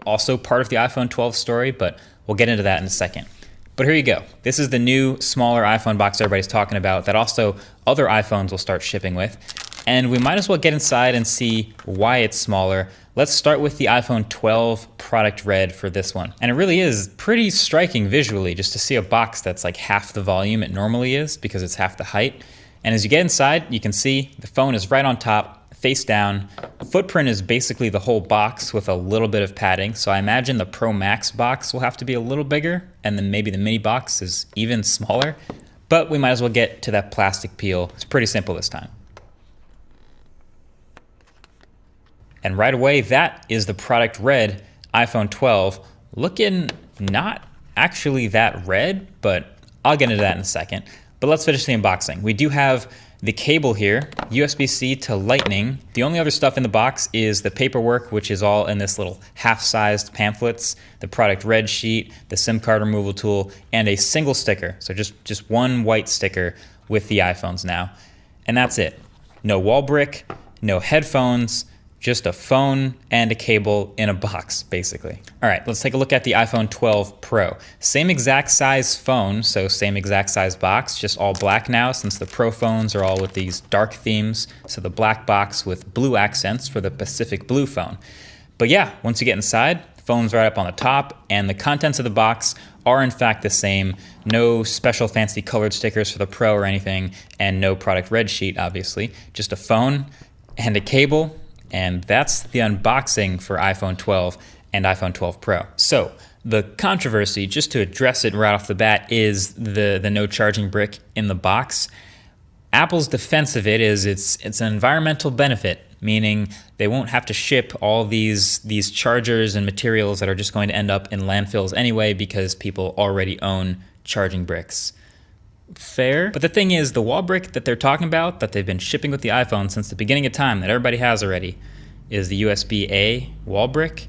also part of the iPhone 12 story, but we'll get into that in a second. But here you go. This is the new, smaller iPhone box everybody's talking about that also other iPhones will start shipping with. And we might as well get inside and see why it's smaller. Let's start with the iPhone 12 product red for this one. And it really is pretty striking visually just to see a box that's like half the volume it normally is because it's half the height. And as you get inside, you can see the phone is right on top, face down. Footprint is basically the whole box with a little bit of padding. So I imagine the Pro Max box will have to be a little bigger, and then maybe the mini box is even smaller. But we might as well get to that plastic peel. It's pretty simple this time. And right away, that is the product red iPhone 12. Looking not actually that red, but I'll get into that in a second. But let's finish the unboxing. We do have the cable here, USB-C to Lightning. The only other stuff in the box is the paperwork, which is all in this little half-sized pamphlets, the product red sheet, the SIM card removal tool, and a single sticker. So just one white sticker with the iPhones now. And that's it. No wall brick, no headphones, just a phone and a cable in a box, basically. All right, let's take a look at the iPhone 12 Pro. Same exact size phone, so same exact size box, just all black now since the Pro phones are all with these dark themes. So the black box with blue accents for the Pacific Blue phone. But yeah, once you get inside, the phone's right up on the top, and the contents of the box are in fact the same. No special fancy colored stickers for the Pro or anything, and no product red sheet, obviously. Just a phone and a cable. And that's the unboxing for iPhone 12 and iPhone 12 Pro. So the controversy, just to address it right off the bat, is the no charging brick in the box. Apple's defense of it is it's an environmental benefit, meaning they won't have to ship all these chargers and materials that are just going to end up in landfills anyway because people already own charging bricks. Fair. But the thing is, the wall brick that they're talking about, that they've been shipping with the iPhone since the beginning of time, that everybody has already, is the USB-A wall brick,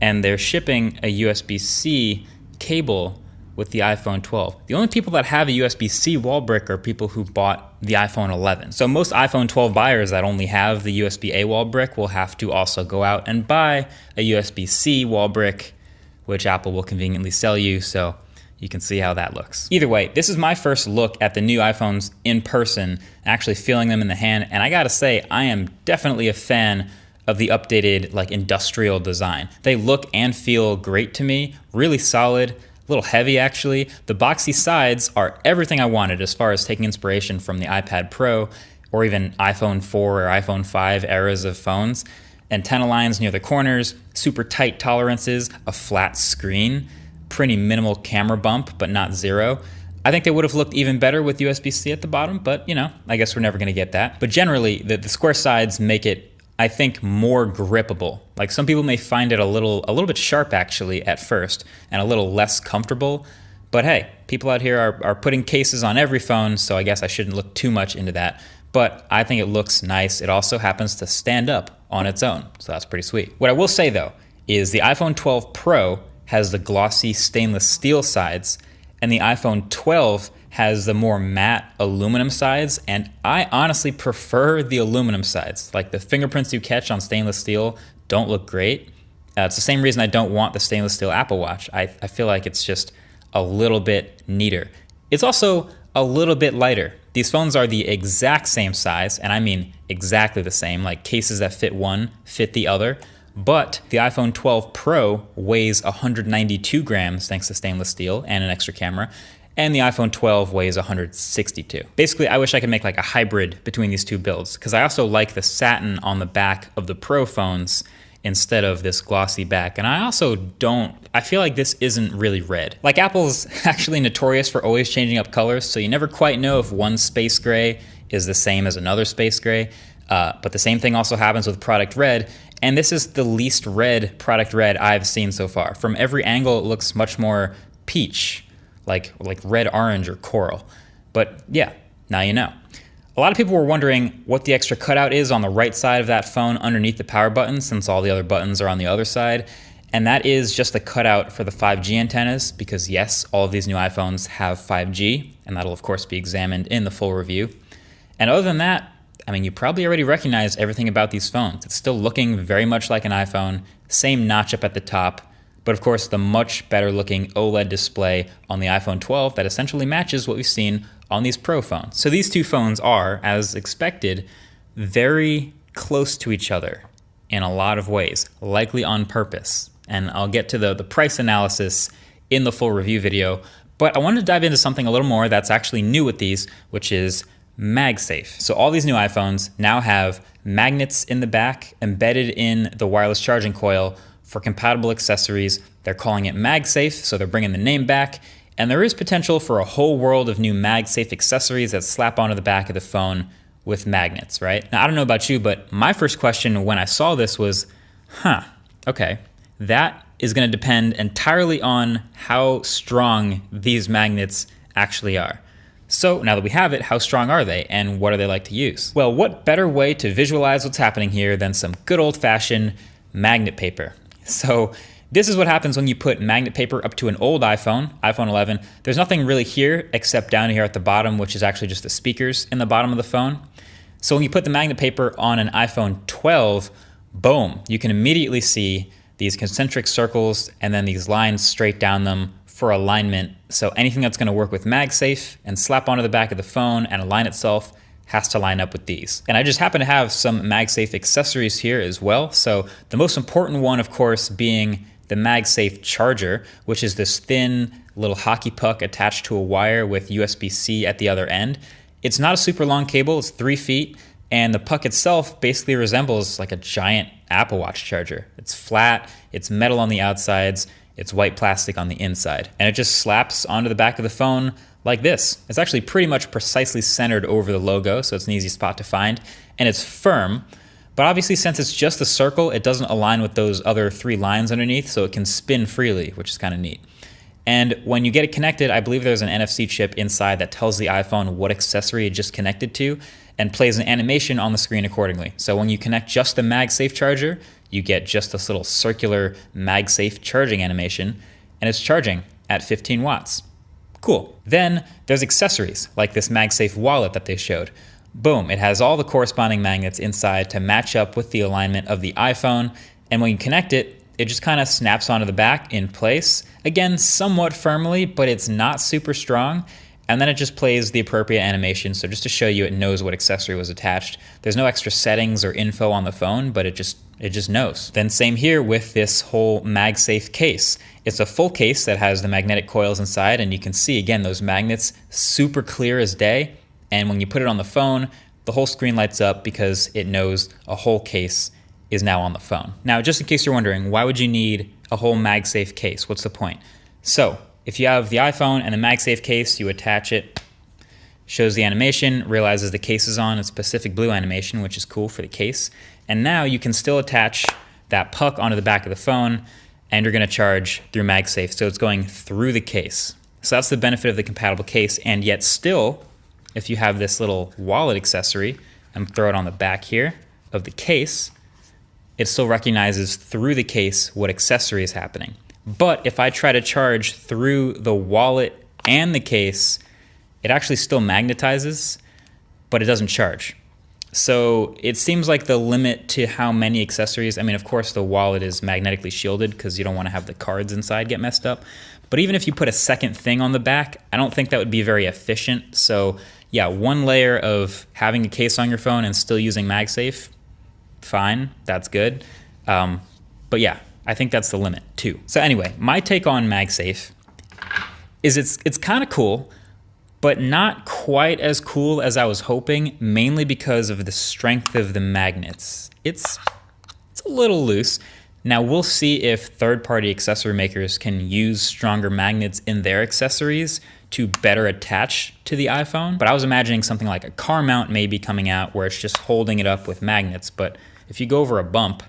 and they're shipping a USB-C cable with the iPhone 12. The only people that have a USB-C wall brick are people who bought the iPhone 11. So most iPhone 12 buyers that only have the USB-A wall brick will have to also go out and buy a USB-C wall brick, which Apple will conveniently sell you, so you can see how that looks. Either way, this is my first look at the new iPhones in person, actually feeling them in the hand, and I gotta say, I am definitely a fan of the updated like industrial design. They look and feel great to me, really solid, a little heavy actually. The boxy sides are everything I wanted as far as taking inspiration from the iPad Pro or even iPhone 4 or iPhone 5 eras of phones. Antenna lines near the corners, super tight tolerances, a flat screen, pretty minimal camera bump, but not zero. I think they would have looked even better with USB-C at the bottom, but you know, I guess we're never gonna get that. But generally, the square sides make it, I think, more grippable. Like some people may find it a little bit sharp actually at first, and a little less comfortable. But hey, people out here are putting cases on every phone, so I guess I shouldn't look too much into that. But I think it looks nice. It also happens to stand up on its own, so that's pretty sweet. What I will say though, is the iPhone 12 Pro has the glossy stainless steel sides, and the iPhone 12 has the more matte aluminum sides, and I honestly prefer the aluminum sides. Like the fingerprints you catch on stainless steel don't look great. It's the same reason I don't want the stainless steel Apple Watch. I feel like it's just a little bit neater. It's also a little bit lighter. These phones are the exact same size, and I mean exactly the same, like cases that fit one fit the other. But the iPhone 12 Pro weighs 192 grams thanks to stainless steel and an extra camera, and the iPhone 12 weighs 162. Basically, I wish I could make like a hybrid between these two builds, because I also like the satin on the back of the Pro phones instead of this glossy back. And I also I feel like this isn't really red. Like Apple's actually notorious for always changing up colors, so you never quite know if one space gray is the same as another space gray. But the same thing also happens with product red, and this is the least red product red I've seen so far. From every angle, it looks much more peach, like red, orange, or coral. But yeah, now you know. A lot of people were wondering what the extra cutout is on the right side of that phone underneath the power button, since all the other buttons are on the other side. And that is just the cutout for the 5G antennas, because yes, all of these new iPhones have 5G, and that'll of course be examined in the full review. And other than that, I mean, you probably already recognize everything about these phones. It's still looking very much like an iPhone, same notch up at the top, but of course the much better looking OLED display on the iPhone 12 that essentially matches what we've seen on these Pro phones. So these two phones are, as expected, very close to each other in a lot of ways, likely on purpose. And I'll get to the price analysis in the full review video, but I wanted to dive into something a little more that's actually new with these, which is MagSafe. So all these new iPhones now have magnets in the back embedded in the wireless charging coil for compatible accessories. They're calling it MagSafe, so they're bringing the name back, and there is potential for a whole world of new MagSafe accessories that slap onto the back of the phone with magnets, right? Now, I don't know about you, but my first question when I saw this was, okay, that is gonna depend entirely on how strong these magnets actually are. So now that we have it, how strong are they and what are they like to use? Well, what better way to visualize what's happening here than some good old-fashioned magnet paper? So this is what happens when you put magnet paper up to an old iPhone 11. There's nothing really here except down here at the bottom, which is actually just the speakers in the bottom of the phone. So when you put the magnet paper on an iPhone 12, boom, you can immediately see these concentric circles and then these lines straight down them for alignment. So anything that's gonna work with MagSafe and slap onto the back of the phone and align itself has to line up with these. And I just happen to have some MagSafe accessories here as well. So the most important one, of course, being the MagSafe charger, which is this thin little hockey puck attached to a wire with USB-C at the other end. It's not a super long cable, it's 3 feet, and the puck itself basically resembles like a giant Apple Watch charger. It's flat, it's metal on the outsides, it's white plastic on the inside, and it just slaps onto the back of the phone like this. It's actually pretty much precisely centered over the logo, so it's an easy spot to find, and it's firm, but obviously since it's just a circle, it doesn't align with those other 3 lines underneath, so it can spin freely, which is kind of neat. And when you get it connected, I believe there's an NFC chip inside that tells the iPhone what accessory it just connected to and plays an animation on the screen accordingly. So when you connect just the MagSafe charger, you get just this little circular MagSafe charging animation, and it's charging at 15 watts. Cool. Then there's accessories like this MagSafe wallet that they showed. Boom, it has all the corresponding magnets inside to match up with the alignment of the iPhone, and when you connect it, it just kind of snaps onto the back in place. Again, somewhat firmly, but it's not super strong. And then it just plays the appropriate animation. So just to show you, it knows what accessory was attached. There's no extra settings or info on the phone, but it just knows. Then same here with this whole MagSafe case. It's a full case that has the magnetic coils inside, and you can see again those magnets super clear as day. And when you put it on the phone, the whole screen lights up because it knows a whole case is now on the phone. Now, just in case you're wondering, why would you need a whole MagSafe case? What's the point? So if you have the iPhone and the MagSafe case, you attach it, shows the animation, realizes the case is on, it's Pacific Blue animation, which is cool for the case. And now you can still attach that puck onto the back of the phone, and you're gonna charge through MagSafe. So it's going through the case. So that's the benefit of the compatible case, and yet still, if you have this little wallet accessory, and throw it on the back here of the case, it still recognizes through the case what accessory is happening. But if I try to charge through the wallet and the case, it actually still magnetizes, but it doesn't charge. So it seems like the limit to how many accessories, I mean, of course the wallet is magnetically shielded because you don't want to have the cards inside get messed up. But even if you put a second thing on the back, I don't think that would be very efficient. So yeah, one layer of having a case on your phone and still using MagSafe, fine, that's good. But yeah, I think that's the limit too. So anyway, my take on MagSafe is it's kind of cool, but not quite as cool as I was hoping, mainly because of the strength of the magnets. It's a little loose. Now we'll see if third-party accessory makers can use stronger magnets in their accessories to better attach to the iPhone. But I was imagining something like a car mount may be coming out where it's just holding it up with magnets. But if you go over a bump,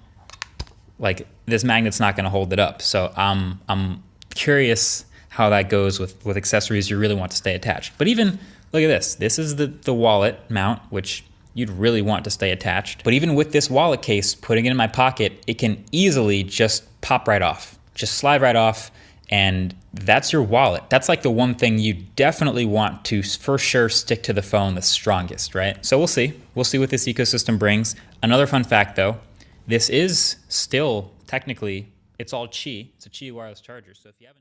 like this magnet's not gonna hold it up. So I'm curious how that goes with accessories you really want to stay attached. But even, look at this. This is the wallet mount, which you'd really want to stay attached. But even with this wallet case, putting it in my pocket, it can easily just pop right off, just slide right off, And that's your wallet. That's like the one thing you definitely want to for sure stick to the phone the strongest, right? So we'll see. We'll see what this ecosystem brings. Another fun fact though, this is still technically, it's all Qi. It's a Qi wireless charger. So if you haven't